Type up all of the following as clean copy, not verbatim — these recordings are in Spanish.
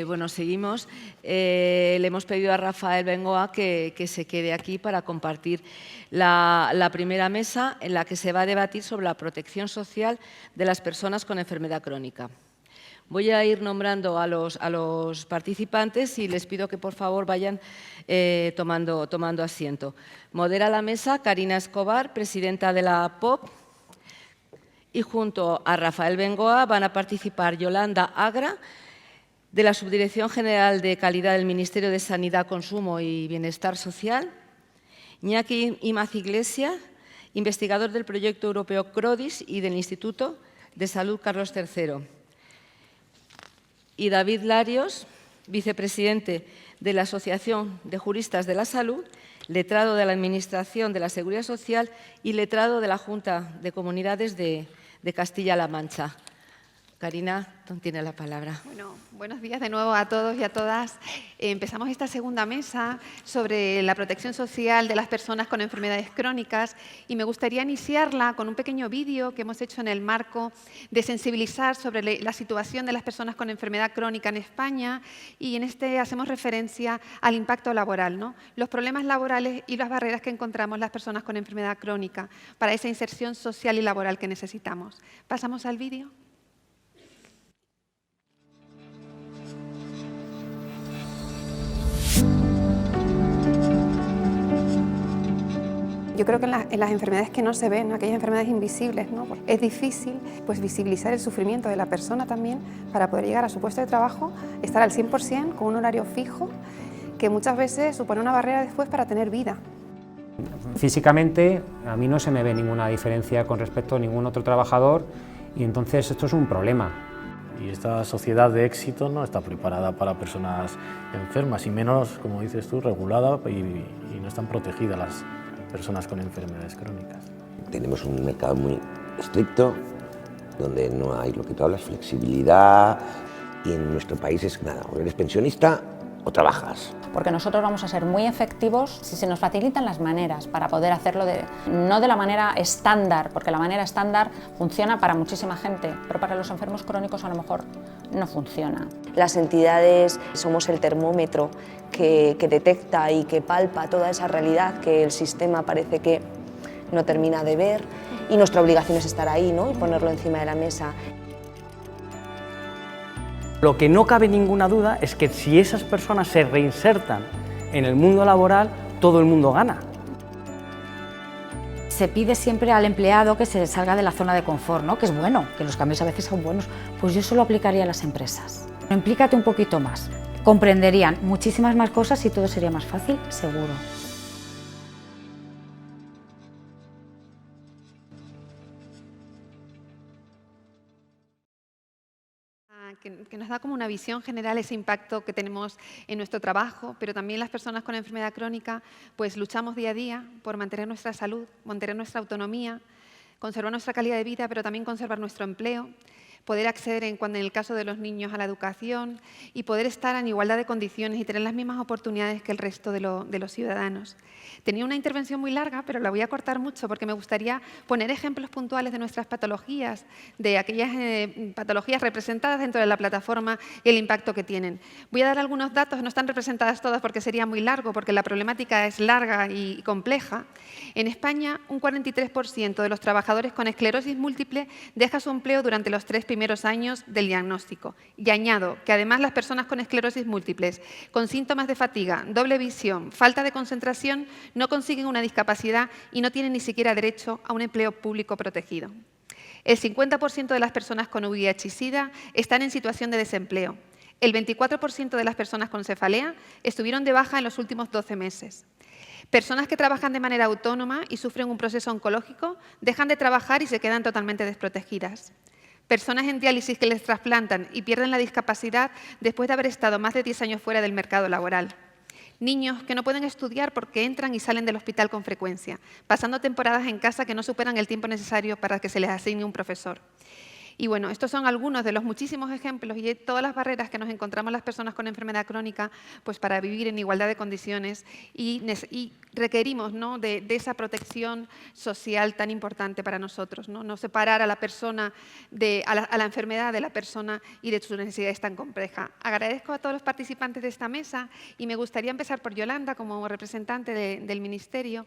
Bueno, seguimos. Le hemos pedido a Rafael Bengoa que se quede aquí para compartir la primera mesa en la que se va a debatir sobre la protección social de las personas con enfermedad crónica. Voy a ir nombrando a los participantes y les pido que por favor vayan tomando asiento. Modera la mesa Karina Escobar, presidenta de la POP, y junto a Rafael Bengoa van a participar Yolanda Agra, de la Subdirección General de Calidad del Ministerio de Sanidad, Consumo y Bienestar Social, Iñaki Imaz Iglesias, investigador del proyecto europeo CRODIS y del Instituto de Salud Carlos III, y David Larios, vicepresidente de la Asociación de Juristas de la Salud, letrado de la Administración de la Seguridad Social y letrado de la Junta de Comunidades de Castilla-La Mancha. Karina, tiene la palabra. Bueno, buenos días de nuevo a todos y a todas. Empezamos esta segunda mesa sobre la protección social de las personas con enfermedades crónicas y me gustaría iniciarla con un pequeño vídeo que hemos hecho en el marco de sensibilizar sobre la situación de las personas con enfermedad crónica en España, y en este hacemos referencia al impacto laboral, ¿no? Los problemas laborales y las barreras que encontramos las personas con enfermedad crónica para esa inserción social y laboral que necesitamos. ¿Pasamos al vídeo? Yo creo que en las enfermedades que no se ven, aquellas enfermedades invisibles, ¿no? Es difícil pues, visibilizar el sufrimiento de la persona también para poder llegar a su puesto de trabajo, estar al 100% con un horario fijo, que muchas veces supone una barrera después para tener vida. Físicamente a mí no se me ve ninguna diferencia con respecto a ningún otro trabajador y entonces esto es un problema. Y esta sociedad de éxito no está preparada para personas enfermas y menos, como dices tú, regulada y no están protegidas las personas con enfermedades crónicas. Tenemos un mercado muy estricto, donde no hay lo que tú hablas, flexibilidad, y en nuestro país es nada, o eres pensionista o trabajas. Porque nosotros vamos a ser muy efectivos si se nos facilitan las maneras para poder hacerlo, no de la manera estándar, porque la manera estándar funciona para muchísima gente, pero para los enfermos crónicos a lo mejor no funciona. Las entidades somos el termómetro que detecta y que palpa toda esa realidad que el sistema parece que no termina de ver, y nuestra obligación es estar ahí, ¿no? Y ponerlo encima de la mesa. Lo que no cabe ninguna duda es que si esas personas se reinsertan en el mundo laboral, todo el mundo gana. Se pide siempre al empleado que se salga de la zona de confort, ¿no? Que es bueno, que los cambios a veces son buenos. Pues yo eso lo aplicaría a las empresas. Implícate un poquito más. Comprenderían muchísimas más cosas y todo sería más fácil, seguro. Que nos da como una visión general ese impacto que tenemos en nuestro trabajo, pero también las personas con enfermedad crónica pues luchamos día a día por mantener nuestra salud, mantener nuestra autonomía, conservar nuestra calidad de vida, pero también conservar nuestro empleo, poder acceder en el caso de los niños a la educación y poder estar en igualdad de condiciones y tener las mismas oportunidades que el resto de los ciudadanos. Tenía una intervención muy larga, pero la voy a cortar mucho porque me gustaría poner ejemplos puntuales de nuestras patologías, de aquellas patologías representadas dentro de la plataforma y el impacto que tienen. Voy a dar algunos datos, no están representadas todas porque sería muy largo, porque la problemática es larga y compleja. En España, un 43% de los trabajadores con esclerosis múltiple deja su empleo durante los 3 primeros años del diagnóstico. Y añado que además las personas con esclerosis múltiples, con síntomas de fatiga, doble visión, falta de concentración, no consiguen una discapacidad y no tienen ni siquiera derecho a un empleo público protegido. El 50% de las personas con VIH y SIDA están en situación de desempleo. El 24% de las personas con cefalea estuvieron de baja en los últimos 12 meses. Personas que trabajan de manera autónoma y sufren un proceso oncológico dejan de trabajar y se quedan totalmente desprotegidas. Personas en diálisis que les trasplantan y pierden la discapacidad después de haber estado más de 10 años fuera del mercado laboral. Niños que no pueden estudiar porque entran y salen del hospital con frecuencia, pasando temporadas en casa que no superan el tiempo necesario para que se les asigne un profesor. Y bueno, estos son algunos de los muchísimos ejemplos y todas las barreras que nos encontramos las personas con enfermedad crónica pues para vivir en igualdad de condiciones y requerimos, ¿no?, de esa protección social tan importante para nosotros, no separar a la persona, a la enfermedad de la persona y de sus necesidades tan complejas. Agradezco a todos los participantes de esta mesa y me gustaría empezar por Yolanda como representante del Ministerio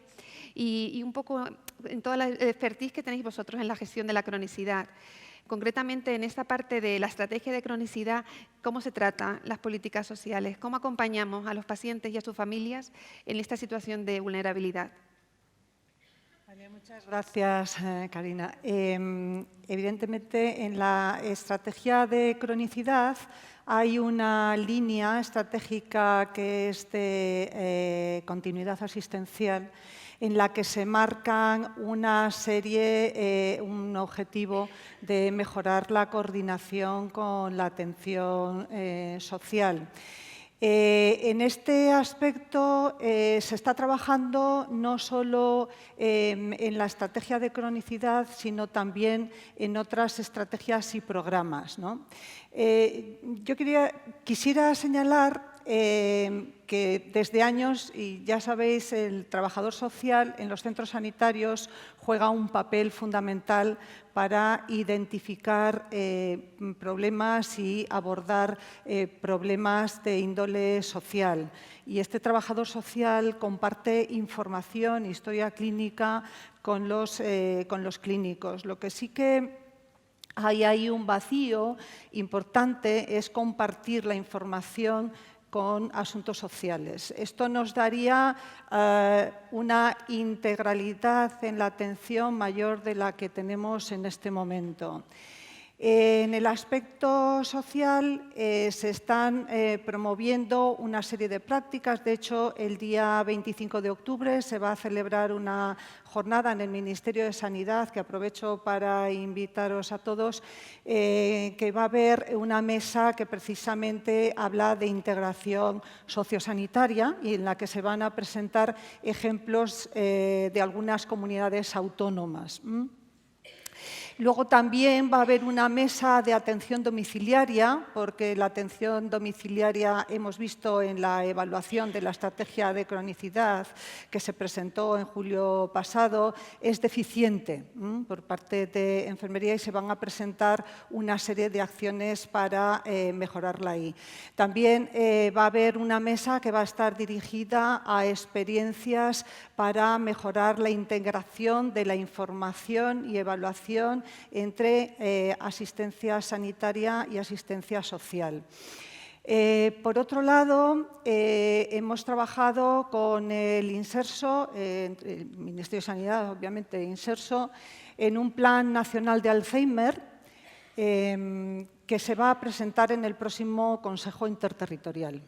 y un poco en toda la expertise que tenéis vosotros en la gestión de la cronicidad. Concretamente, en esta parte de la estrategia de cronicidad, ¿cómo se tratan las políticas sociales? ¿Cómo acompañamos a los pacientes y a sus familias en esta situación de vulnerabilidad? Vale, muchas gracias, Karina. Evidentemente, en la estrategia de cronicidad hay una línea estratégica que es de continuidad asistencial, en la que se marcan una serie, un objetivo de mejorar la coordinación con la atención social. En este aspecto se está trabajando no solo en la estrategia de cronicidad, sino también en otras estrategias y programas, ¿no? Yo quisiera señalar que desde años, y ya sabéis, el trabajador social en los centros sanitarios juega un papel fundamental para identificar problemas y abordar problemas de índole social. Y este trabajador social comparte información, historia clínica con los clínicos. Lo que sí que hay un vacío importante es compartir la información con asuntos sociales. Esto nos daría una integralidad en la atención mayor de la que tenemos en este momento. En el aspecto social se están promoviendo una serie de prácticas. De hecho, el día 25 de octubre se va a celebrar una jornada en el Ministerio de Sanidad, que aprovecho para invitaros a todos, que va a haber una mesa que precisamente habla de integración sociosanitaria y en la que se van a presentar ejemplos de algunas comunidades autónomas. Luego también va a haber una mesa de atención domiciliaria, porque la atención domiciliaria hemos visto en la evaluación de la estrategia de cronicidad que se presentó en julio pasado, es deficiente por parte de enfermería y se van a presentar una serie de acciones para mejorarla ahí. También va a haber una mesa que va a estar dirigida a experiencias para mejorar la integración de la información y evaluación entre asistencia sanitaria y asistencia social. Por otro lado, hemos trabajado con el Inserso, el Ministerio de Sanidad, obviamente, Inserso, en un plan nacional de Alzheimer que se va a presentar en el próximo Consejo Interterritorial.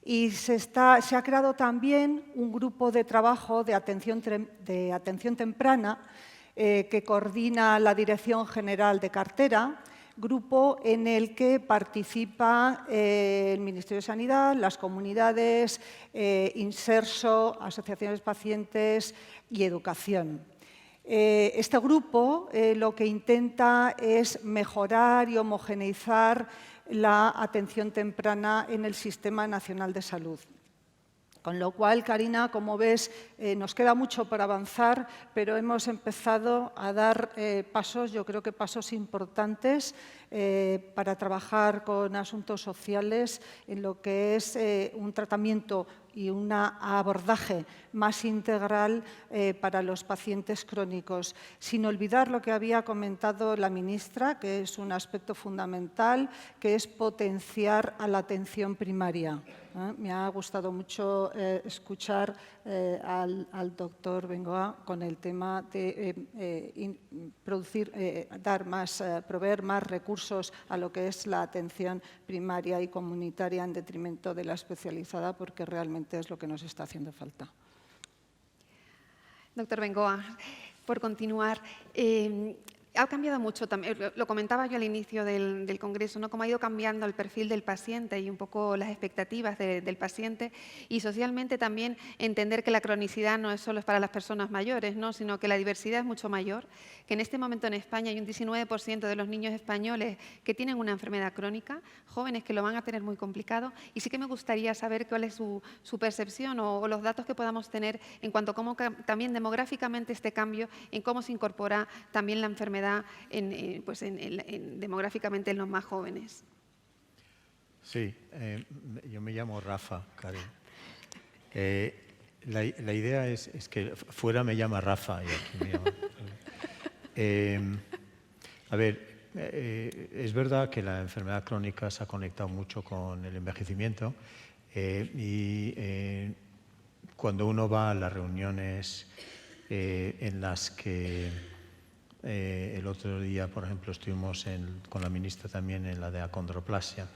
Y se ha creado también un grupo de trabajo de atención temprana que coordina la Dirección General de Cartera, grupo en el que participa el Ministerio de Sanidad, las comunidades, Inserso, asociaciones de pacientes y educación. Este grupo lo que intenta es mejorar y homogeneizar la atención temprana en el Sistema Nacional de Salud. Con lo cual, Karina, como ves, nos queda mucho por avanzar, pero hemos empezado a dar pasos, yo creo que pasos importantes para trabajar con asuntos sociales en lo que es un tratamiento y un abordaje más integral para los pacientes crónicos, sin olvidar lo que había comentado la ministra, que es un aspecto fundamental, que es potenciar a la atención primaria. Me ha gustado mucho escuchar al doctor Bengoa con el tema de proveer más recursos a lo que es la atención primaria y comunitaria en detrimento de la especializada, porque realmente es lo que nos está haciendo falta. Doctor Bengoa, por continuar, Ha cambiado mucho, también, lo comentaba yo al inicio del Congreso, ¿no? Cómo ha ido cambiando el perfil del paciente y un poco las expectativas del paciente, y socialmente también entender que la cronicidad no es solo para las personas mayores, ¿no? Sino que la diversidad es mucho mayor, que en este momento en España hay un 19% de los niños españoles que tienen una enfermedad crónica, jóvenes que lo van a tener muy complicado, y sí que me gustaría saber cuál es su percepción o los datos que podamos tener en cuanto a cómo también demográficamente este cambio, en cómo se incorpora también la enfermedad demográficamente en los más jóvenes. Sí, yo me llamo Rafa, Karen. La idea es que fuera me llama Rafa y aquí me llama. A ver, es verdad que la enfermedad crónica se ha conectado mucho con el envejecimiento y cuando uno va a las reuniones en las que el otro día, por ejemplo, estuvimos con la ministra también en la de acondroplasia.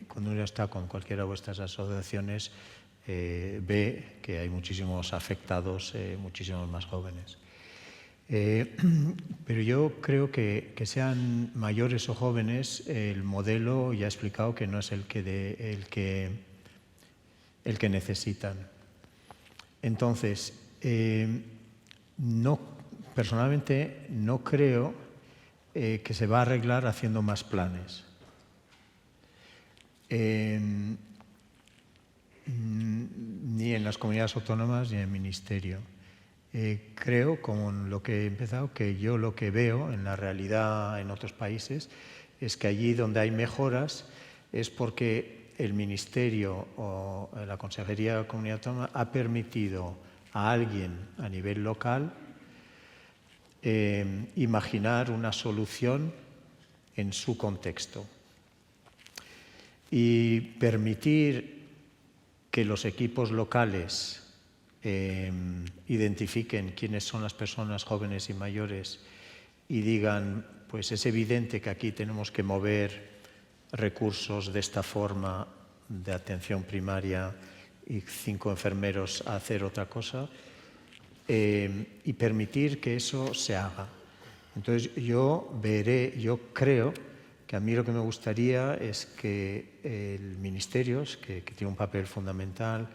Cuando uno está con cualquiera de vuestras asociaciones, ve que hay muchísimos afectados, muchísimos más jóvenes. Pero yo creo que sean mayores o jóvenes, el modelo ya he explicado que no es el que necesitan. Entonces, personalmente no creo que se va a arreglar haciendo más planes. Ni en las comunidades autónomas ni en el Ministerio. Creo, como lo que he empezado, que yo lo que veo en la realidad en otros países es que allí donde hay mejoras es porque el Ministerio o la Consejería de Comunidad Autónoma ha permitido a alguien a nivel local imaginar una solución en su contexto y permitir que los equipos locales identifiquen quiénes son las personas jóvenes y mayores y digan, pues es evidente que aquí tenemos que mover recursos de esta forma de atención primaria y 5 enfermeros a hacer otra cosa, y permitir que eso se haga. Entonces yo creo que a mí lo que me gustaría es que el Ministerio, que tiene un papel fundamental,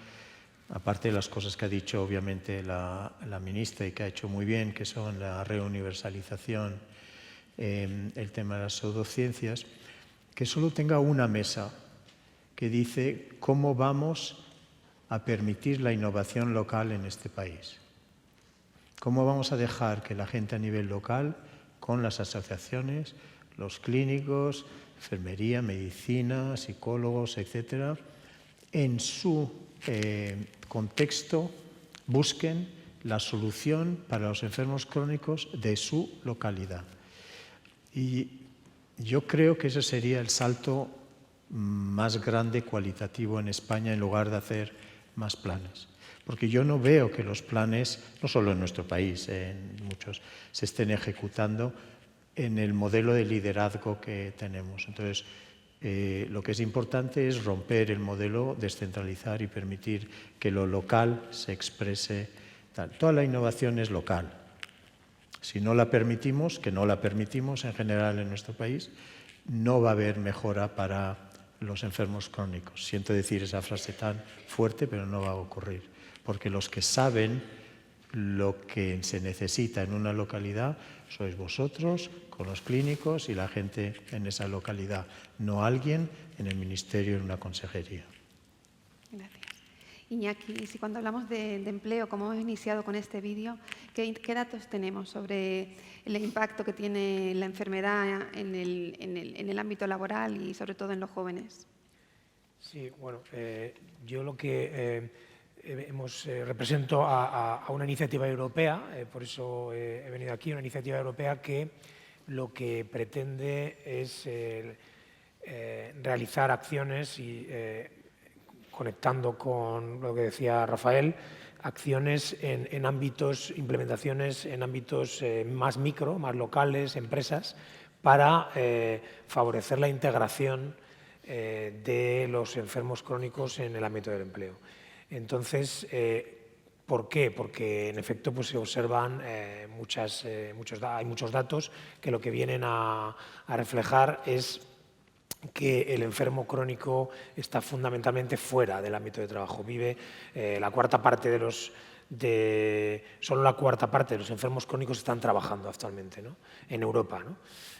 aparte de las cosas que ha dicho obviamente la ministra y que ha hecho muy bien, que son la reuniversalización, el tema de las pseudociencias, que solo tenga una mesa que dice cómo vamos a permitir la innovación local en este país. ¿Cómo vamos a dejar que la gente a nivel local, con las asociaciones, los clínicos, enfermería, medicina, psicólogos, etcétera, en su contexto busquen la solución para los enfermos crónicos de su localidad? Y yo creo que ese sería el salto más grande cualitativo en España en lugar de hacer más planes. Porque yo no veo que los planes, no solo en nuestro país, en muchos, se estén ejecutando en el modelo de liderazgo que tenemos. Entonces, lo que es importante es romper el modelo, descentralizar y permitir que lo local se exprese. Toda la innovación es local. Si no la permitimos, que no la permitimos en general en nuestro país, no va a haber mejora para los enfermos crónicos. Siento decir esa frase tan fuerte, pero no va a ocurrir. Porque los que saben lo que se necesita en una localidad sois vosotros, con los clínicos y la gente en esa localidad, no alguien en el Ministerio, en una consejería. Gracias. Iñaki, si cuando hablamos de empleo, como hemos iniciado con este vídeo, ¿qué datos tenemos sobre el impacto que tiene la enfermedad en el ámbito laboral y sobre todo en los jóvenes? Sí, bueno, yo lo que represento a una iniciativa europea, por eso he venido aquí, una iniciativa europea que lo que pretende es realizar acciones y conectando con lo que decía Rafael, acciones en ámbitos, implementaciones en ámbitos más micro, más locales, empresas, para favorecer la integración de los enfermos crónicos en el ámbito del empleo. Entonces, ¿Por qué? Porque en efecto pues, se observan hay muchos datos que lo que vienen a reflejar es que el enfermo crónico está fundamentalmente fuera del ámbito de trabajo. Vive solo la cuarta parte de los enfermos crónicos están trabajando actualmente, ¿no? En Europa, ¿no?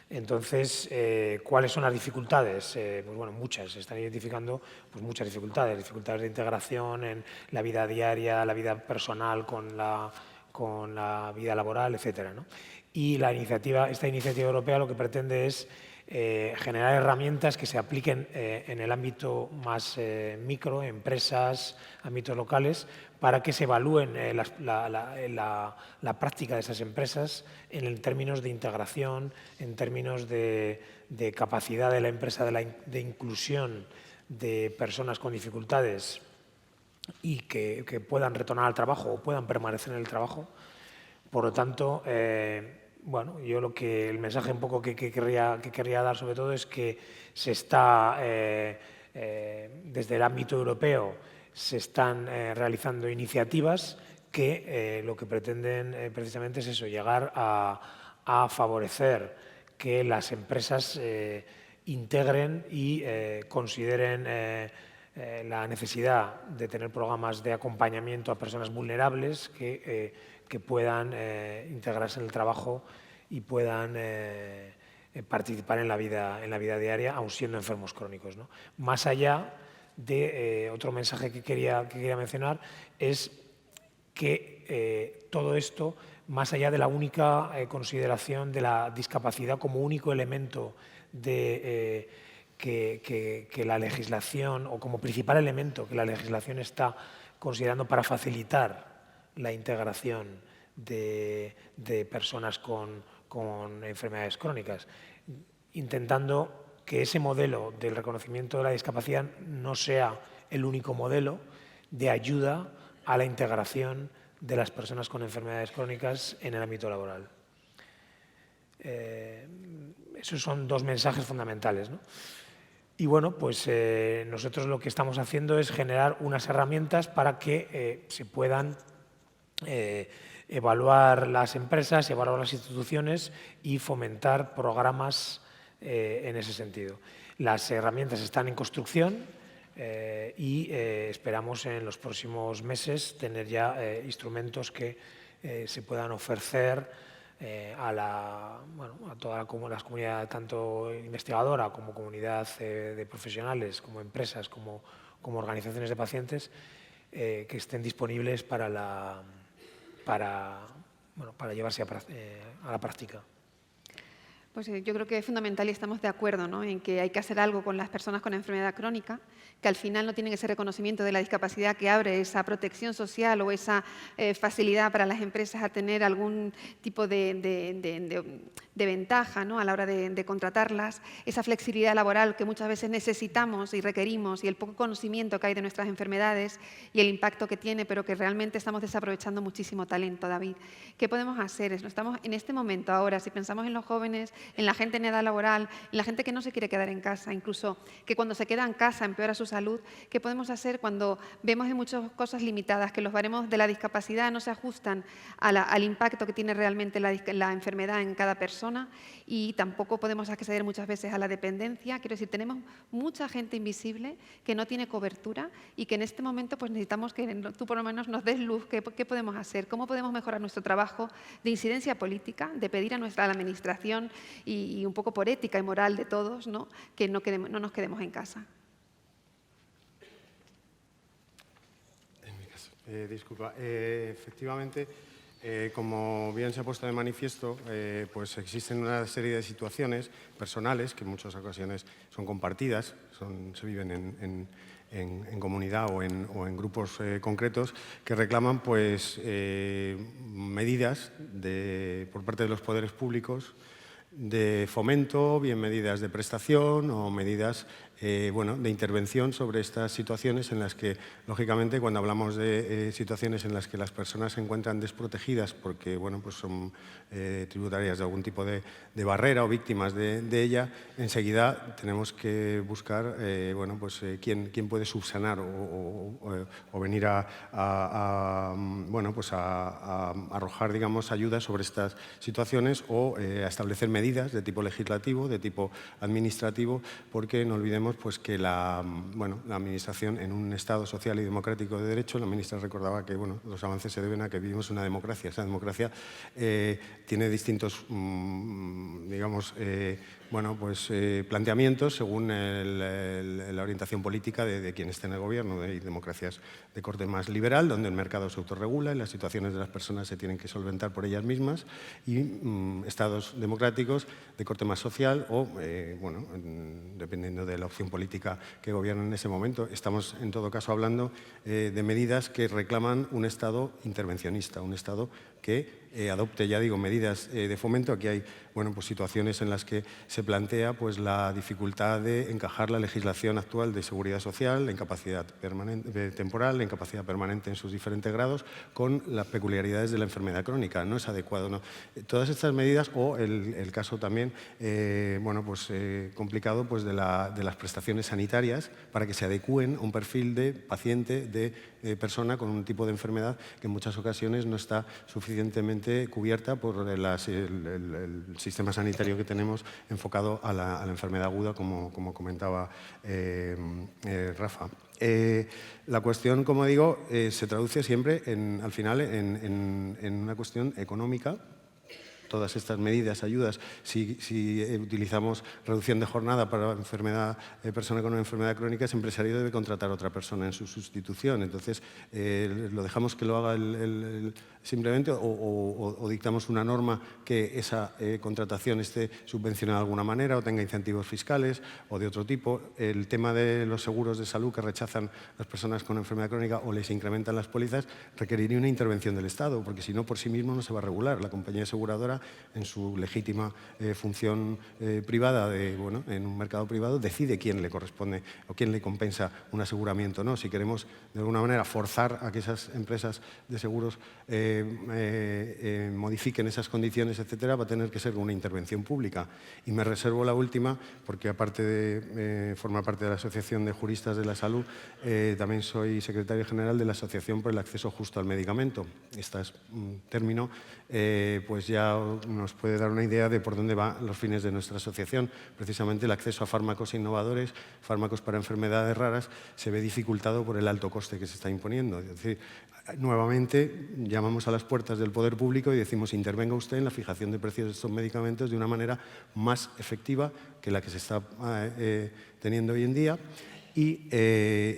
Entonces, ¿cuáles son las dificultades? Pues bueno, muchas. Se están identificando pues, muchas dificultades. Dificultades de integración en la vida diaria, la vida personal con la vida laboral, etc., ¿no? Y esta iniciativa europea lo que pretende es generar herramientas que se apliquen en el ámbito más micro, empresas, ámbitos locales, para que se evalúen la práctica de esas empresas en términos de integración, en términos de capacidad de la empresa de inclusión de personas con dificultades y que puedan retornar al trabajo o puedan permanecer en el trabajo. Por lo tanto, bueno, yo el mensaje un poco que querría dar sobre todo es que se está, desde el ámbito europeo, se están realizando iniciativas que lo que pretenden precisamente es eso, llegar a favorecer que las empresas integren y consideren la necesidad de tener programas de acompañamiento a personas vulnerables que puedan integrarse en el trabajo y puedan participar en la vida diaria, aun siendo enfermos crónicos, ¿no? Más allá de otro mensaje que quería mencionar es que todo esto, más allá de la única consideración de la discapacidad como único elemento que la legislación, o como principal elemento que la legislación está considerando para facilitar la integración de personas con enfermedades crónicas, intentando que ese modelo del reconocimiento de la discapacidad no sea el único modelo de ayuda a la integración de las personas con enfermedades crónicas en el ámbito laboral. Esos son dos mensajes fundamentales, ¿no? Y bueno, pues nosotros lo que estamos haciendo es generar unas herramientas para que se puedan evaluar las empresas, evaluar las instituciones y fomentar programas en ese sentido. Las herramientas están en construcción y esperamos en los próximos meses tener ya instrumentos que se puedan ofrecer a toda la comunidad, tanto investigadora como comunidad de profesionales, como empresas, como organizaciones de pacientes, que estén disponibles para llevarse a la práctica. Pues yo creo que es fundamental y estamos de acuerdo, ¿no?, en que hay que hacer algo con las personas con enfermedad crónica, que al final no tienen ese reconocimiento de la discapacidad que abre esa protección social o esa facilidad para las empresas a tener algún tipo de ventaja, ¿no?, a la hora de contratarlas, esa flexibilidad laboral que muchas veces necesitamos y requerimos, y el poco conocimiento que hay de nuestras enfermedades y el impacto que tiene, pero que realmente estamos desaprovechando muchísimo talento, David. ¿Qué podemos hacer? Estamos en este momento ahora, si pensamos en los jóvenes, en la gente en edad laboral, en la gente que no se quiere quedar en casa, incluso que cuando se queda en casa empeora su salud, ¿qué podemos hacer cuando vemos en muchas cosas limitadas, que los baremos de la discapacidad no se ajustan al impacto que tiene realmente la enfermedad en cada persona, y tampoco podemos acceder muchas veces a la dependencia? Quiero decir, tenemos mucha gente invisible que no tiene cobertura y que en este momento pues necesitamos que tú por lo menos nos des luz. ¿Qué podemos hacer? ¿Cómo podemos mejorar nuestro trabajo de incidencia política, de pedir a la administración y un poco por ética y moral de todos, ¿no?, que no nos quedemos en casa? En mi caso, disculpa, efectivamente, como bien se ha puesto de manifiesto, pues existen una serie de situaciones personales que en muchas ocasiones son compartidas, se viven en comunidad o en grupos concretos, que reclaman pues, medidas por parte de los poderes públicos de fomento, bien medidas de prestación o medidas bueno, de intervención sobre estas situaciones en las que, lógicamente, cuando hablamos de situaciones en las que las personas se encuentran desprotegidas porque, bueno, pues son tributarias de algún tipo de barrera o víctimas de ella, enseguida tenemos que buscar, bueno, pues quién puede subsanar o venir bueno, pues a arrojar, digamos, ayudas sobre estas situaciones o a establecer medidas de tipo legislativo, de tipo administrativo, porque no olvidemos pues, que la Administración en un Estado social y democrático de derecho, la ministra recordaba que bueno, los avances se deben a que vivimos una democracia. Esa democracia tiene distintos, digamos, bueno, pues, planteamientos según la orientación política de quien esté en el gobierno. Hay democracias de corte más liberal, donde el mercado se autorregula y las situaciones de las personas se tienen que solventar por ellas mismas, y estados democráticos de corte más social o, bueno, dependiendo de la opción política que gobierna en ese momento. Estamos, en todo caso, hablando de medidas que reclaman un Estado intervencionista, un Estado que adopte, ya digo, medidas de fomento. Aquí hay, bueno, pues situaciones en las que se plantea pues, la dificultad de encajar la legislación actual de seguridad social, la incapacidad temporal, la incapacidad permanente en sus diferentes grados, con las peculiaridades de la enfermedad crónica. No es adecuado, ¿no? Todas estas medidas, o el caso también, bueno, pues, complicado pues, de las prestaciones sanitarias para que se adecúen a un perfil de paciente, de persona con un tipo de enfermedad que en muchas ocasiones no está suficientemente cubierta por el sistema sanitario que tenemos enfocado a la enfermedad aguda, como comentaba Rafa. La cuestión, como digo, se traduce siempre, al final, en una cuestión económica. Todas estas medidas, ayudas, si utilizamos reducción de jornada para persona con una enfermedad crónica, ese empresario debe contratar a otra persona en su sustitución. Entonces, lo dejamos que lo haga simplemente o dictamos una norma que esa contratación esté subvencionada de alguna manera o tenga incentivos fiscales o de otro tipo. El tema de los seguros de salud que rechazan las personas con enfermedad crónica o les incrementan las pólizas requeriría una intervención del Estado, porque si no, por sí mismo no se va a regular. La compañía aseguradora, en su legítima función privada, bueno, en un mercado privado, decide quién le corresponde o quién le compensa un aseguramiento, ¿no? Si queremos, de alguna manera, forzar a que esas empresas de seguros modifiquen esas condiciones, etcétera, va a tener que ser una intervención pública. Y me reservo la última, porque aparte de formar parte de la Asociación de Juristas de la Salud, también soy secretario general de la Asociación por el Acceso Justo al Medicamento. Este es un término, pues ya nos puede dar una idea de por dónde van los fines de nuestra asociación. Precisamente el acceso a fármacos innovadores, fármacos para enfermedades raras, se ve dificultado por el alto coste que se está imponiendo. Es decir, nuevamente llamamos a las puertas del poder público y decimos: intervenga usted en la fijación de precios de estos medicamentos de una manera más efectiva que la que se está teniendo hoy en día, y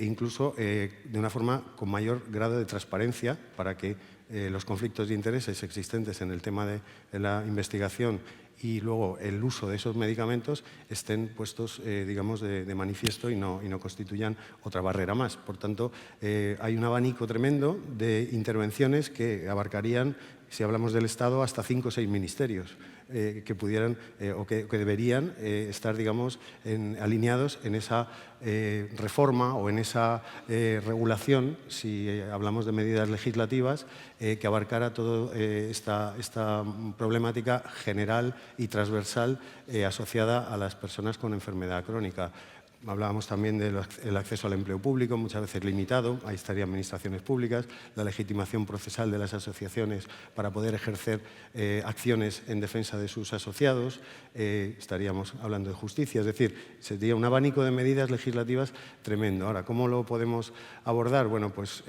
incluso de una forma con mayor grado de transparencia, para que los conflictos de intereses existentes en el tema de la investigación y luego el uso de esos medicamentos estén puestos, digamos, de manifiesto y no constituyan otra barrera más. Por tanto, hay un abanico tremendo de intervenciones que abarcarían, si hablamos del Estado, hasta 5 o 6 ministerios que pudieran o que deberían estar, digamos, alineados en esa reforma o en esa regulación, si hablamos de medidas legislativas, que abarcara toda esta problemática general y transversal asociada a las personas con enfermedad crónica. Hablábamos también del acceso al empleo público, muchas veces limitado. Ahí estarían administraciones públicas, la legitimación procesal de las asociaciones para poder ejercer acciones en defensa de sus asociados. Estaríamos hablando de justicia, es decir, sería un abanico de medidas legislativas tremendo. Ahora, ¿cómo lo podemos abordar? Bueno, pues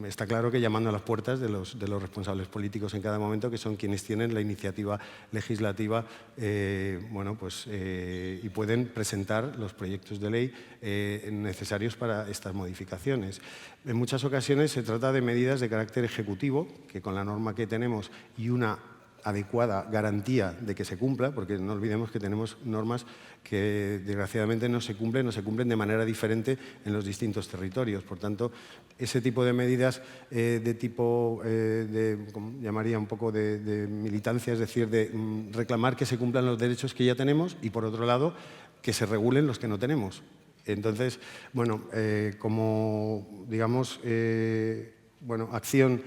está claro que llamando a las puertas de los responsables políticos en cada momento, que son quienes tienen la iniciativa legislativa, bueno, pues, y pueden presentar los proyectos de ley necesarios para estas modificaciones. En muchas ocasiones se trata de medidas de carácter ejecutivo, que con la norma que tenemos y una adecuada garantía de que se cumpla, porque no olvidemos que tenemos normas que desgraciadamente no se cumplen de manera diferente en los distintos territorios. Por tanto, ese tipo de medidas de tipo, llamaría un poco de militancia, es decir, de reclamar que se cumplan los derechos que ya tenemos y, por otro lado, que se regulen los que no tenemos. Entonces, bueno, como, digamos, acción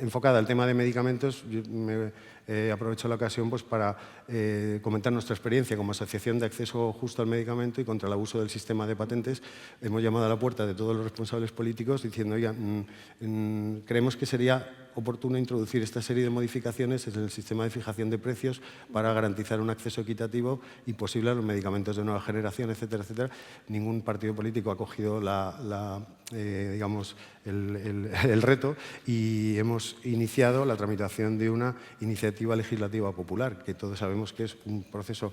enfocada al tema de medicamentos, aprovecho la ocasión pues, para comentar nuestra experiencia como Asociación de Acceso Justo al Medicamento y contra el abuso del sistema de patentes. Hemos llamado a la puerta de todos los responsables políticos diciendo, oiga, creemos que sería oportuno introducir esta serie de modificaciones en el sistema de fijación de precios para garantizar un acceso equitativo y posible a los medicamentos de nueva generación, etcétera, etcétera. Ningún partido político ha cogido digamos, el reto y hemos iniciado la tramitación de una iniciativa legislativa popular, que todos sabemos que es un proceso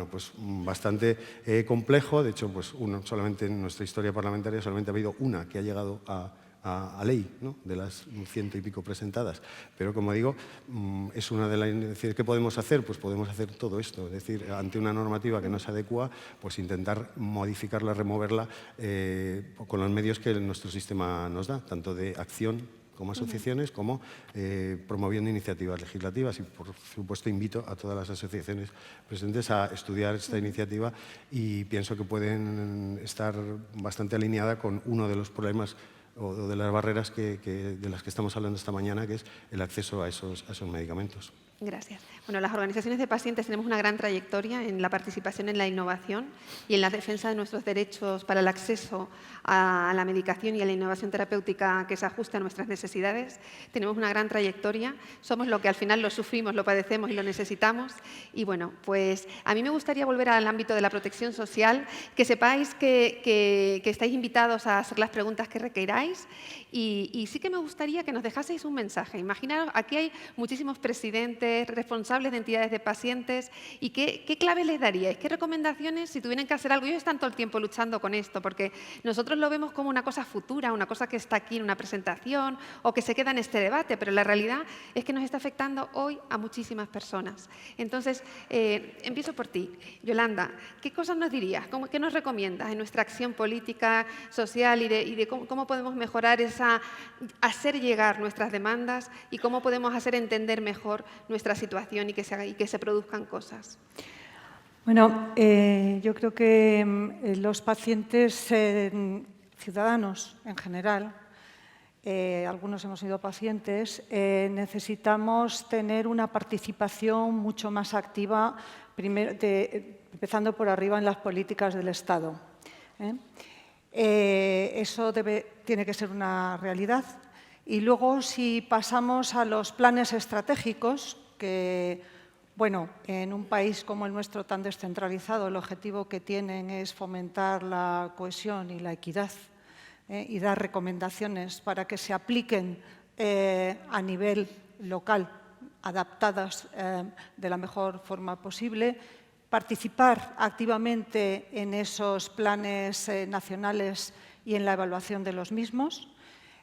pues bastante complejo. De hecho, pues solamente en nuestra historia parlamentaria solamente ha habido una que ha llegado a ley, ¿no?, de las 100 y pico presentadas. Pero, como digo, es una de las... ¿Qué podemos hacer? Pues podemos hacer todo esto. Es decir, ante una normativa que no se adecua, pues intentar modificarla, removerla con los medios que nuestro sistema nos da, tanto de acción como asociaciones, como promoviendo iniciativas legislativas. Y, por supuesto, invito a todas las asociaciones presentes a estudiar esta iniciativa y pienso que pueden estar bastante alineada con uno de los problemas o de las barreras de las que estamos hablando esta mañana, que es el acceso a esos medicamentos. Gracias. Bueno, las organizaciones de pacientes tenemos una gran trayectoria en la participación en la innovación y en la defensa de nuestros derechos para el acceso a la medicación y a la innovación terapéutica que se ajuste a nuestras necesidades. Tenemos una gran trayectoria, somos lo que al final lo sufrimos, lo padecemos y lo necesitamos. Y bueno, pues a mí me gustaría volver al ámbito de la protección social, que sepáis que estáis invitados a hacer las preguntas que requeráis y sí que me gustaría que nos dejaseis un mensaje. Imaginaros, aquí hay muchísimos presidentes, responsables de entidades de pacientes, y ¿qué clave les daríais? ¿Qué recomendaciones si tuvieran que hacer algo? Ellos están todo el tiempo luchando con esto, porque nosotros lo vemos como una cosa futura, una cosa que está aquí en una presentación o que se queda en este debate, pero la realidad es que nos está afectando hoy a muchísimas personas. Entonces, empiezo por ti. Yolanda, ¿qué cosas nos dirías? ¿Qué nos recomiendas en nuestra acción política, social y de cómo podemos mejorar hacer llegar nuestras demandas y cómo podemos hacer entender mejor nuestra situación y que se produzcan cosas? Bueno, yo creo que los pacientes, ciudadanos en general, algunos hemos sido pacientes, necesitamos tener una participación mucho más activa, empezando por arriba en las políticas del Estado. Eso tiene que ser una realidad. Y luego, si pasamos a los planes estratégicos, que, bueno, en un país como el nuestro tan descentralizado, el objetivo que tienen es fomentar la cohesión y la equidad y dar recomendaciones para que se apliquen a nivel local, adaptadas de la mejor forma posible, participar activamente en esos planes nacionales y en la evaluación de los mismos.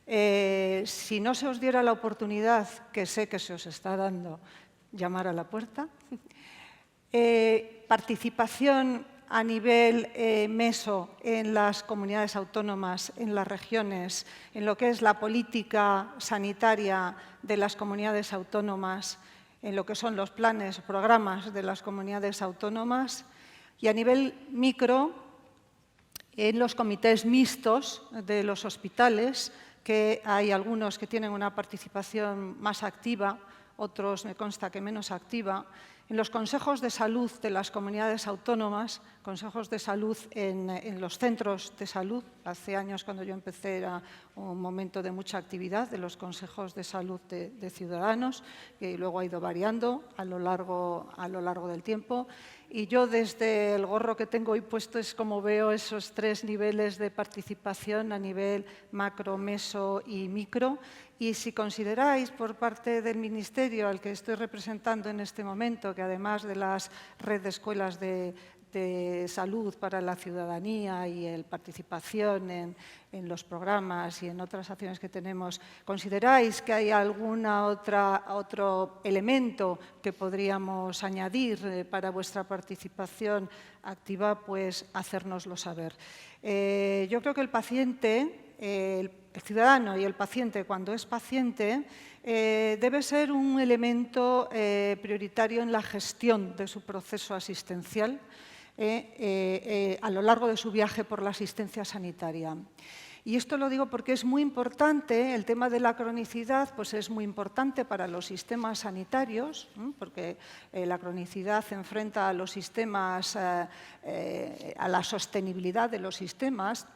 Si no se os diera la oportunidad, que sé que se os está dando, llamar a la puerta. Participación a nivel meso en las comunidades autónomas, en las regiones, en lo que es la política sanitaria de las comunidades autónomas, en lo que son los planes o programas de las comunidades autónomas, y a nivel micro, en los comités mixtos de los hospitales, que hay algunos que tienen una participación más activa, otros me consta que menos activa, en los consejos de salud de las comunidades autónomas, consejos de salud en los centros de salud. Hace años, cuando yo empecé, era un momento de mucha actividad de los consejos de salud de ciudadanos, que luego ha ido variando a lo largo del tiempo. Y yo, desde el gorro que tengo hoy puesto, es como veo esos tres niveles de participación a nivel macro, meso y micro. Y si consideráis, por parte del Ministerio al que estoy representando en este momento, que además de las redes de escuelas de salud para la ciudadanía y la participación en los programas y en otras acciones que tenemos, ¿consideráis que hay otro elemento que podríamos añadir para vuestra participación activa? Pues hacérnoslo saber. Yo creo que el paciente, el ciudadano y el paciente, cuando es paciente, debe ser un elemento prioritario en la gestión de su proceso asistencial a lo largo de su viaje por la asistencia sanitaria. Y esto lo digo porque es muy importante, el tema de la cronicidad pues es muy importante para los sistemas sanitarios, porque la cronicidad enfrenta a los sistemas, a la sostenibilidad de los sistemas,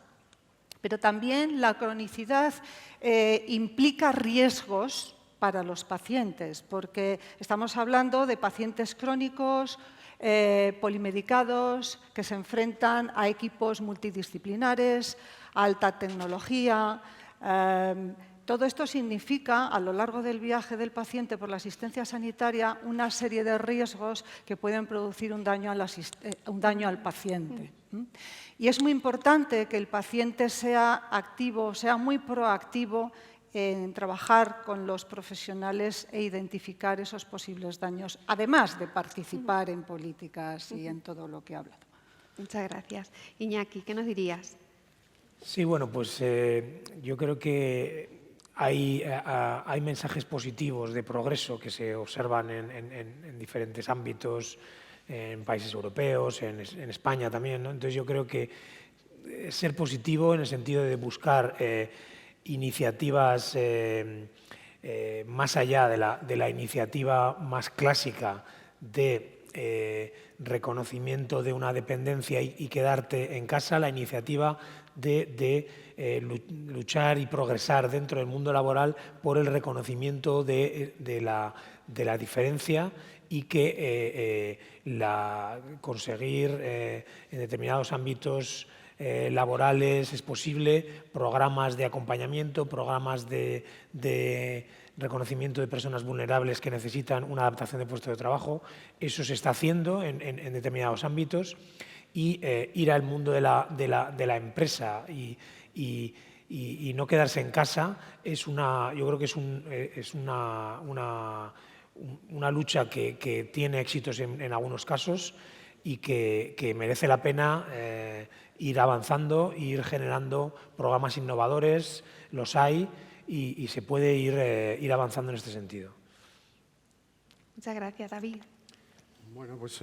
pero también la cronicidad implica riesgos para los pacientes, porque estamos hablando de pacientes crónicos, polimedicados, que se enfrentan a equipos multidisciplinares, a alta tecnología. Todo esto significa, a lo largo del viaje del paciente por la asistencia sanitaria, una serie de riesgos que pueden producir un daño al paciente. Y es muy importante que el paciente sea activo, sea muy proactivo en trabajar con los profesionales e identificar esos posibles daños, además de participar en políticas y en todo lo que habla. Muchas gracias. Iñaki, ¿qué nos dirías? Sí, bueno, pues yo creo que hay mensajes positivos de progreso que se observan en diferentes ámbitos, en países europeos, en España también, ¿no? Entonces yo creo que ser positivo en el sentido de buscar iniciativas más allá de la iniciativa más clásica de reconocimiento de una dependencia y quedarte en casa, la iniciativa de luchar y progresar dentro del mundo laboral por el reconocimiento de la diferencia y que conseguir en determinados ámbitos laborales es posible, programas de acompañamiento, programas de reconocimiento de personas vulnerables que necesitan una adaptación de puesto de trabajo. Eso se está haciendo en determinados ámbitos y ir al mundo de la empresa y no quedarse en casa yo creo que es una lucha que tiene éxitos en algunos casos y que merece la pena ir avanzando, ir generando programas innovadores, los hay, y se puede ir avanzando en este sentido. Muchas gracias, David. Bueno, pues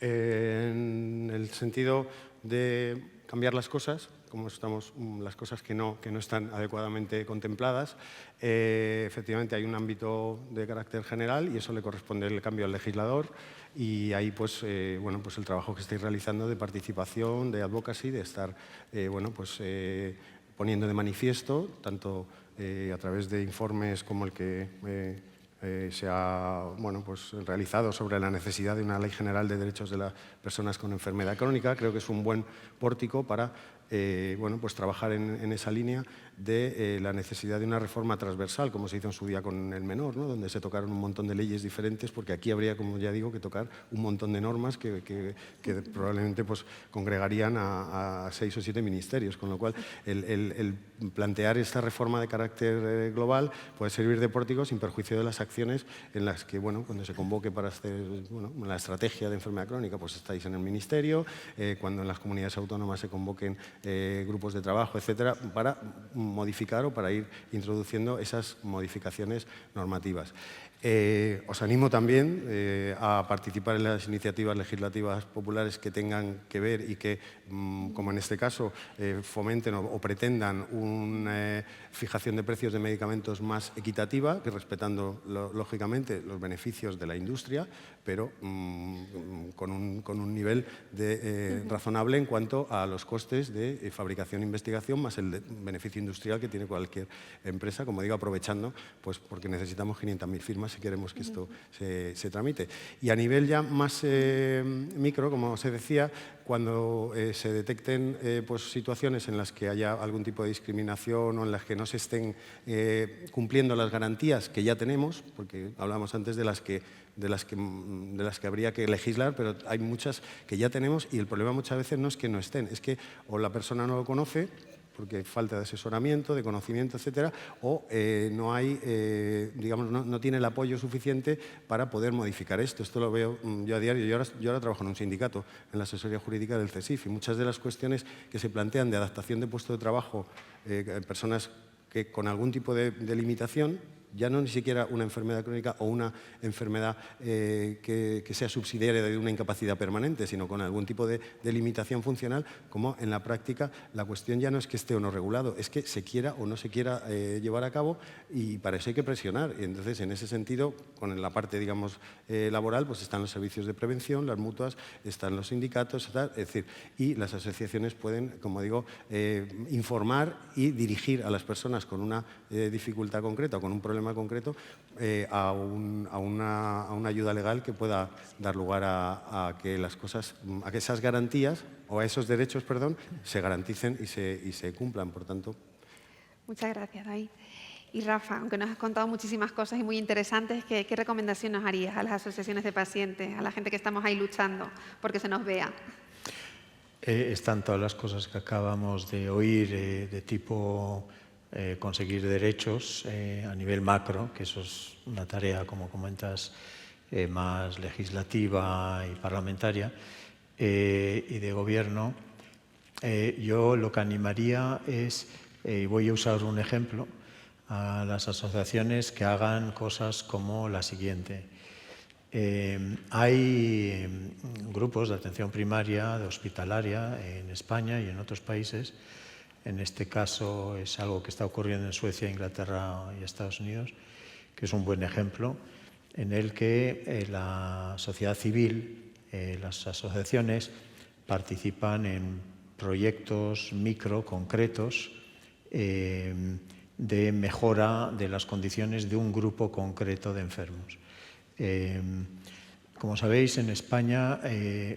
en el sentido de cambiar las cosas, como estamos, las cosas que no están adecuadamente contempladas, efectivamente hay un ámbito de carácter general y eso le corresponde el cambio al legislador y ahí pues, bueno, pues el trabajo que estáis realizando de participación, de advocacy, de estar bueno, pues, poniendo de manifiesto, tanto a través de informes como el que se ha bueno, pues, realizado sobre la necesidad de una ley general de derechos de las personas con enfermedad crónica. Creo que es un buen pórtico para bueno, pues, trabajar en esa línea de la necesidad de una reforma transversal, como se hizo en su día con el menor, ¿no? Donde se tocaron un montón de leyes diferentes, porque aquí habría, como ya digo, que tocar un montón de normas que probablemente pues, congregarían a 6 o 7 ministerios, con lo cual el plantear esta reforma de carácter global puede servir de pórtico sin perjuicio de las acciones en las que, bueno, cuando se convoque para hacer la estrategia de enfermedad crónica, pues estáis en el ministerio, cuando en las comunidades autónomas se convoquen grupos de trabajo, etcétera, para modificar o para ir introduciendo esas modificaciones normativas. Os animo también a participar en las iniciativas legislativas populares que tengan que ver y que, como en este caso, fomenten o pretendan una fijación de precios de medicamentos más equitativa, que respetando, lógicamente, los beneficios de la industria, pero con un nivel razonable en cuanto a los costes de fabricación e investigación, más el beneficio industrial que tiene cualquier empresa, como digo, aprovechando, pues porque necesitamos 500.000 firmas si queremos que esto se tramite. Y a nivel ya más micro, como se decía, cuando se detecten pues, situaciones en las que haya algún tipo de discriminación o en las que no se estén cumpliendo las garantías que ya tenemos, porque hablábamos antes de las que habría que legislar, pero hay muchas que ya tenemos y el problema muchas veces no es que no estén, es que o la persona no lo conoce, porque hay falta de asesoramiento, de conocimiento, etcétera, o no hay, digamos, no tiene el apoyo suficiente para poder modificar esto. Esto lo veo yo a diario. Yo ahora trabajo en un sindicato, en la asesoría jurídica del CESIF, y muchas de las cuestiones que se plantean de adaptación de puesto de trabajo, personas que con algún tipo de limitación, ya no ni siquiera una enfermedad crónica o una enfermedad que sea subsidiaria de una incapacidad permanente, sino con algún tipo de limitación funcional, como en la práctica la cuestión ya no es que esté o no regulado, es que se quiera o no se quiera llevar a cabo, y para eso hay que presionar. Y entonces, en ese sentido, con la parte, digamos, laboral, pues están los servicios de prevención, las mutuas, están los sindicatos, es decir, y las asociaciones pueden, como digo, informar y dirigir a las personas con una dificultad concreta o con un problema concreto a una ayuda legal que pueda dar lugar a que las cosas, a que esas garantías o a esos derechos, perdón, se garanticen y se cumplan, por tanto. Muchas gracias, David. Y Rafa, aunque nos has contado muchísimas cosas y muy interesantes, ¿qué recomendación nos harías a las asociaciones de pacientes, a la gente que estamos ahí luchando porque se nos vea? Están todas las cosas que acabamos de oír de tipo conseguir derechos a nivel macro, que eso es una tarea, como comentas, más legislativa y parlamentaria y de gobierno. Yo lo que animaría es, y voy a usar un ejemplo, a las asociaciones que hagan cosas como la siguiente. Hay grupos de atención primaria, de hospitalaria, en España y en otros países. En este caso es algo que está ocurriendo en Suecia, Inglaterra y Estados Unidos, que es un buen ejemplo, en el que la sociedad civil, las asociaciones, participan en proyectos micro concretos de mejora de las condiciones de un grupo concreto de enfermos. Como sabéis, en España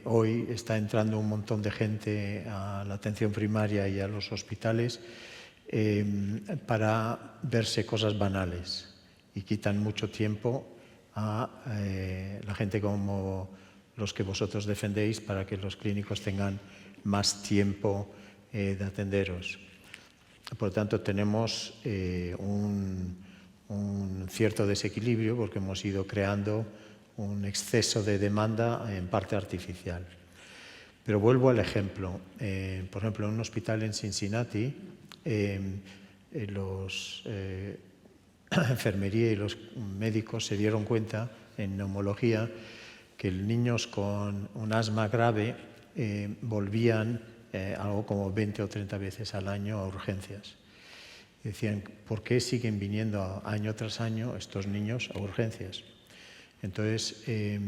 hoy está entrando un montón de gente a la atención primaria y a los hospitales para verse cosas banales y quitan mucho tiempo a la gente como los que vosotros defendéis para que los clínicos tengan más tiempo de atenderos. Por lo tanto, tenemos un cierto desequilibrio porque hemos ido creando un exceso de demanda en parte artificial. Pero vuelvo al ejemplo. Por ejemplo, en un hospital en Cincinnati, los enfermería y los médicos se dieron cuenta en neumología que niños con un asma grave volvían algo como 20 o 30 veces al año a urgencias. Decían, ¿por qué siguen viniendo año tras año estos niños a urgencias? Entonces se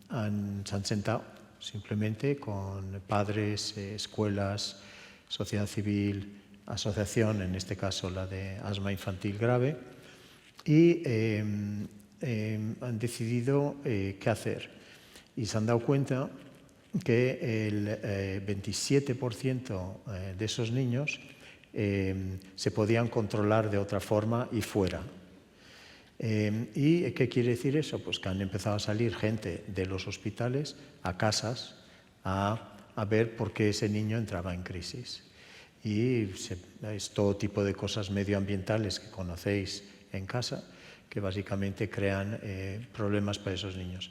han sentado simplemente con padres, escuelas, sociedad civil, asociación, en este caso la de asma infantil grave, y han decidido qué hacer. Y se han dado cuenta que el 27% de esos niños se podían controlar de otra forma y fuera. ¿Y qué quiere decir eso? Pues que han empezado a salir gente de los hospitales a casas a ver por qué ese niño entraba en crisis. Y es todo tipo de cosas medioambientales que conocéis en casa que básicamente crean problemas para esos niños.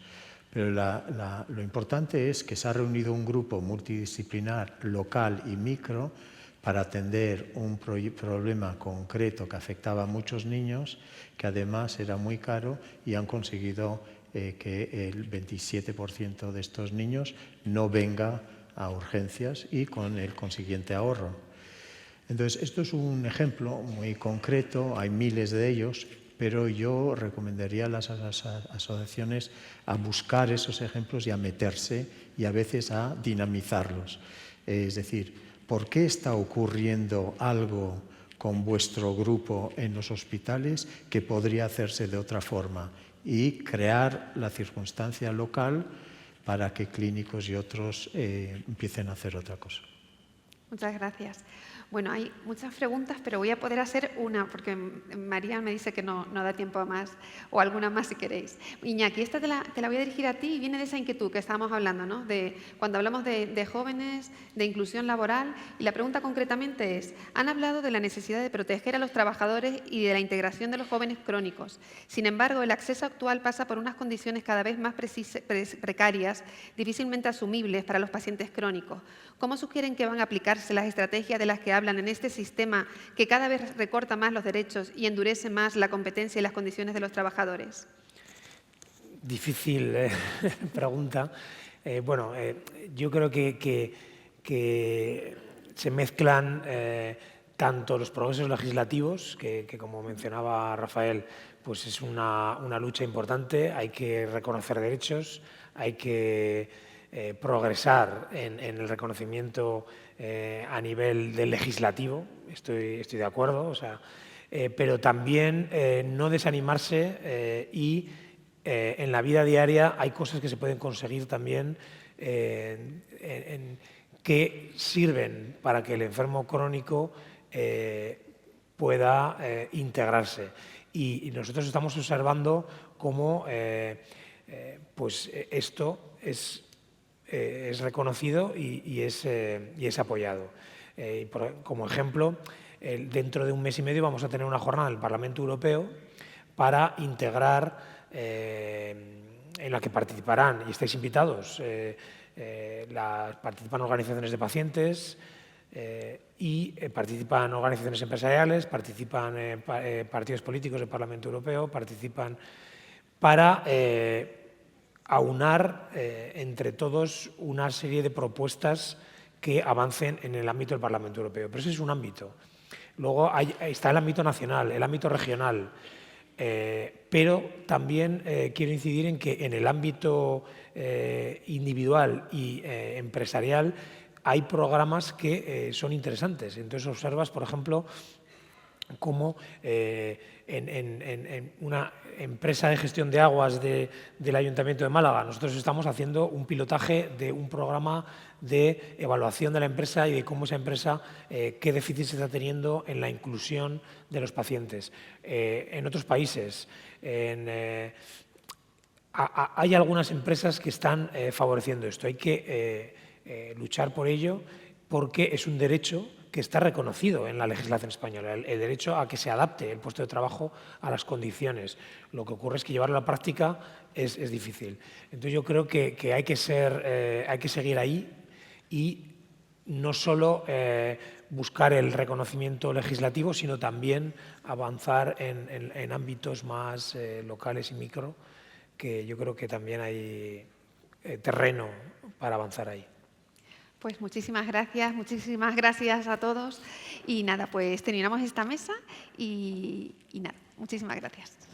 Pero lo importante es que se ha reunido un grupo multidisciplinar local y micro para atender un problema concreto que afectaba a muchos niños, que además era muy caro, y han conseguido que el 27% de estos niños no venga a urgencias y con el consiguiente ahorro. Entonces, esto es un ejemplo muy concreto, hay miles de ellos, pero yo recomendaría a las asociaciones a buscar esos ejemplos y a meterse y a veces a dinamizarlos. Es decir, ¿por qué está ocurriendo algo con vuestro grupo en los hospitales que podría hacerse de otra forma? Y crear la circunstancia local para que clínicos y otros empiecen a hacer otra cosa. Muchas gracias. Bueno, hay muchas preguntas, pero voy a poder hacer una, porque María me dice que no da tiempo a más, o alguna más si queréis. Iñaki, esta te la voy a dirigir a ti y viene de esa inquietud que estábamos hablando, ¿no? De cuando hablamos de jóvenes, de inclusión laboral, y la pregunta concretamente es, han hablado de la necesidad de proteger a los trabajadores y de la integración de los jóvenes crónicos. Sin embargo, el acceso actual pasa por unas condiciones cada vez más precarias, difícilmente asumibles para los pacientes crónicos. ¿Cómo sugieren que van a aplicarse las estrategias de las que hablan en este sistema que cada vez recorta más los derechos y endurece más la competencia y las condiciones de los trabajadores? Difícil pregunta. Yo creo que se mezclan tanto los progresos legislativos, que como mencionaba Rafael, pues es una lucha importante, hay que reconocer derechos, hay que progresar en el reconocimiento a nivel del legislativo, estoy de acuerdo, pero también no desanimarse y en la vida diaria hay cosas que se pueden conseguir también que sirven para que el enfermo crónico pueda integrarse. Y nosotros estamos observando cómo pues esto es reconocido y es apoyado. Como ejemplo, dentro de un mes y medio vamos a tener una jornada en el Parlamento Europeo para integrar, en la que participarán, y estáis invitados, participan organizaciones de pacientes y participan organizaciones empresariales, participan partidos políticos del Parlamento Europeo, participan para aunar entre todos una serie de propuestas que avancen en el ámbito del Parlamento Europeo. Pero ese es un ámbito. Luego está el ámbito nacional, el ámbito regional, pero también quiero incidir en que en el ámbito individual y empresarial hay programas que son interesantes. Entonces observas, por ejemplo, cómo en una empresa de gestión de aguas del Ayuntamiento de Málaga nosotros estamos haciendo un pilotaje de un programa de evaluación de la empresa y de cómo esa empresa, qué déficit se está teniendo en la inclusión de los pacientes. En otros países hay algunas empresas que están favoreciendo esto. Hay que luchar por ello porque es un derecho que está reconocido en la legislación española, el derecho a que se adapte el puesto de trabajo a las condiciones. Lo que ocurre es que llevarlo a la práctica es difícil. Entonces yo creo que hay que seguir ahí y no solo buscar el reconocimiento legislativo, sino también avanzar en ámbitos más locales y micro, que yo creo que también hay terreno para avanzar ahí. Pues muchísimas gracias a todos. Y nada, pues terminamos esta mesa y nada, muchísimas gracias.